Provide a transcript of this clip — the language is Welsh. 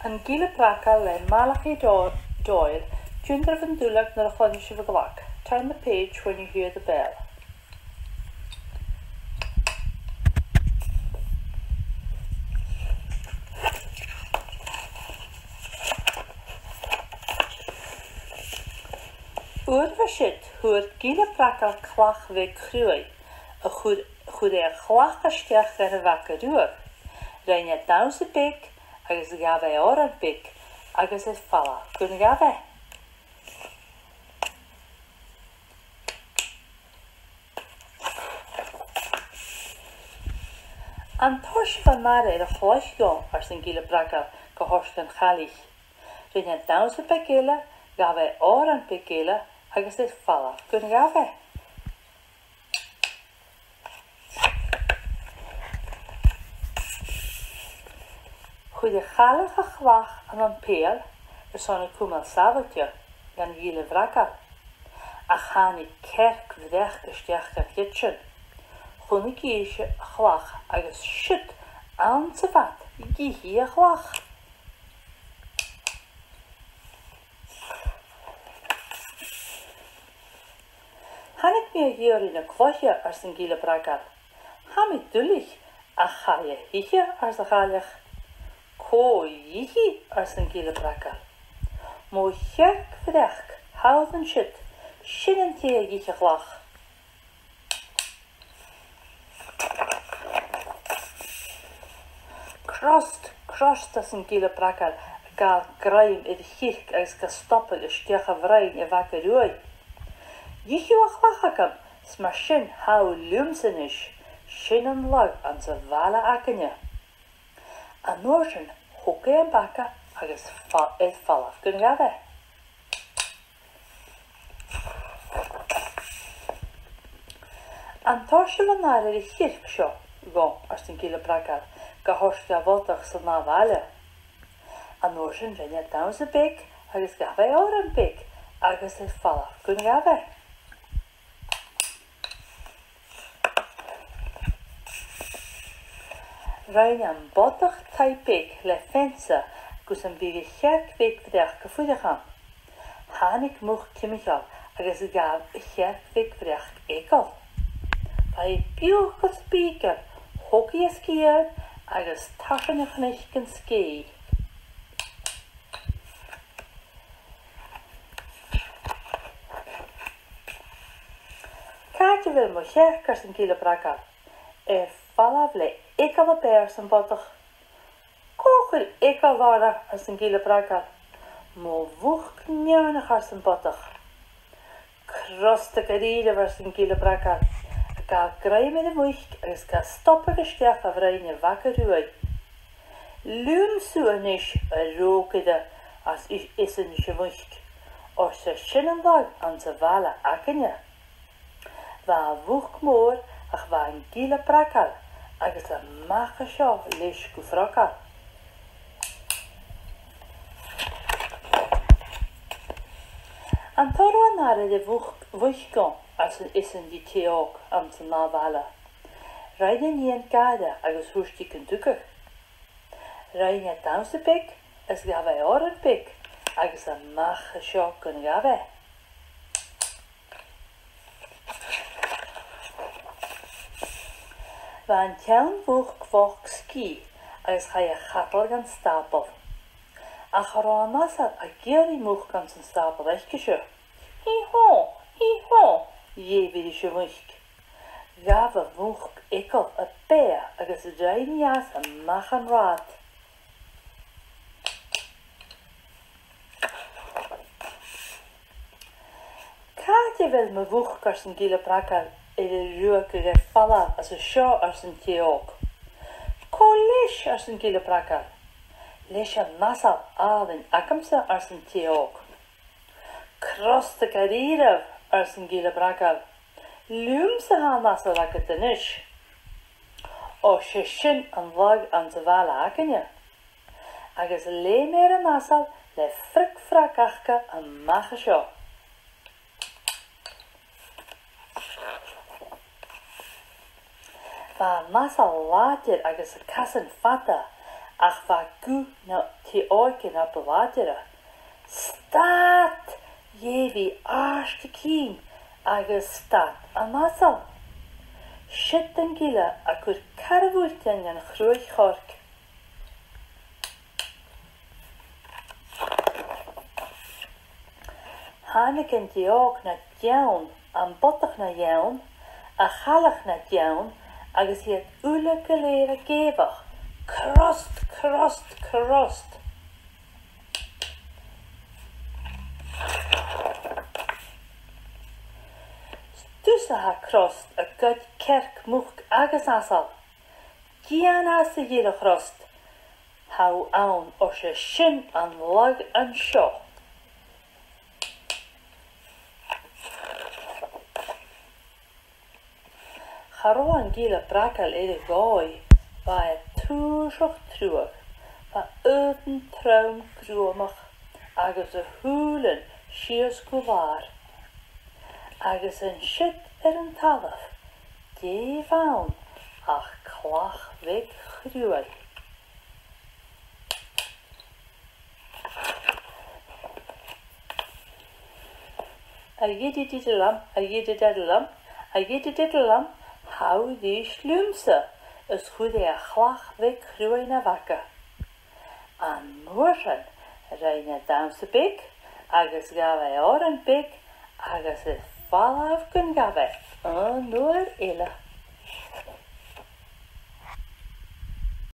An gíle braca le Malachi Doyle, Junior van Dúlag na Chonish of a Glock. Turn the page when you hear the bell. Oer vershit hoor gíle braca clach ve cruai, a chud chlach a steach gan a vaca ruach. Rein a daus a big, agus gafe or a big, agus is falla, gun gafe. An tosh van mare a chloch go ars an gíle braca go horst an chalich. Rein a daus a begile, gafe or an begile, agus is falla, gun gafe. Chud a chalich a chlach an an peel, son a cwmal safeltio, gan gíle braca. A chani kerk vdech gesteach gan kitchen. Chwn I gysio a chlach agus shit an te vat, gihi a chlach. Hannig mi a gyr in a clochia ars an gíle braca. Hami dulich a chaie hiche ars a chalich. Ko yihi ars an gíle braca. Mo kerk vdech, haud an shit, shin an te a giche chlach. Crost as an gíle braca gal graim I chich agus ga stoppel I steach a vrain I vaca ruai. Yichu a chlachakam, smar shin hau lumsen ish, shin an lag an sa vala akanya. An noorsen hoke an baka agus fallaf gun gafe. An torsel an nare I chirk sio go ars an gíle braca ga horst ga voltach sa na vale. An noorsen rinne daus a big agus gafe or an big agus fallaf gun gafe. Rein an bodach taipig le fensa gus an bige cherk vig vdech gevoedigam. Hanik moch kimichal agus gaf cherk vig vdech ekal. Vai biuch got speaker, hoki a skier agus taschen a chnichken ski. Kaartje wil mo cherk ars an gíle braca. Fallaf le ekal a bears an bodach. Kochel ekal vara ars an gíle braca. Mo vuch knjörnach ars an bodach. Kroste garide ars an gíle braca. Ga graim in de moich agus ga stoppe gesteach a vrein vaca ruai. Lum suanish a rokide as is an moich. Or se shinnen lag an sa vala akanya. Va vuch moor ach va an gíle braca. Agus a macha seo leis go fraca. An toro an are de vuchgon as an isen di teog an sa navala. Raide ni an gade agus hústi kan duke. Raide danse pik as gawe or an pik agus a macha seo kan gawe. Va an tean vuch kvoch ski agus ga je chattel gan stapel. A chara nasad a geri moch gan san stapel eichgesje. Hi-ho, je vid I muich. Gave vuch ekkel a bear agus a drain jas a mach an raad. Kaartje wil me vuch kars an gíle braca de ruke ge falla as a seo ars an teog. Ko leis ars an gíle braca. Leis an nasal alin akamsa ars an teog. Kroste garire ars an gíle braca. Lumse ha nasal akatanish. O se shin an lag an sa vala akanya. Agus le meer an nasal le frik frak achka an macha seo. Va massa later agus a casan fata ach fa gw na ti oigen a bladera. Stat jevi arste kien agus stat a masal. Shit den gila a kur carvulten an chrwy chork. Hannig yn diog na diawn am botach na iawn a chalach na diawn agus hiad ule galeer a gefach. Crost, crost, crost. Stusa ha crost a gud kerk moch agus asal. Gian as a jere crost. Hau aun o se shin an lag an sho. Charoan gila brakal ede goi, va e toersach truag, va uten traum gromach, agus a hulen siers govar. Agus een shit een talaf, die vaun, ach klach weg gruel. A yiddy diddle a yiddy daddle a yiddy diddle hou die slumse, is goed a klach weg gruel na wakker. An morgen reine damse big, agus gave oren big, agus is Val af kun gabe, noor ille.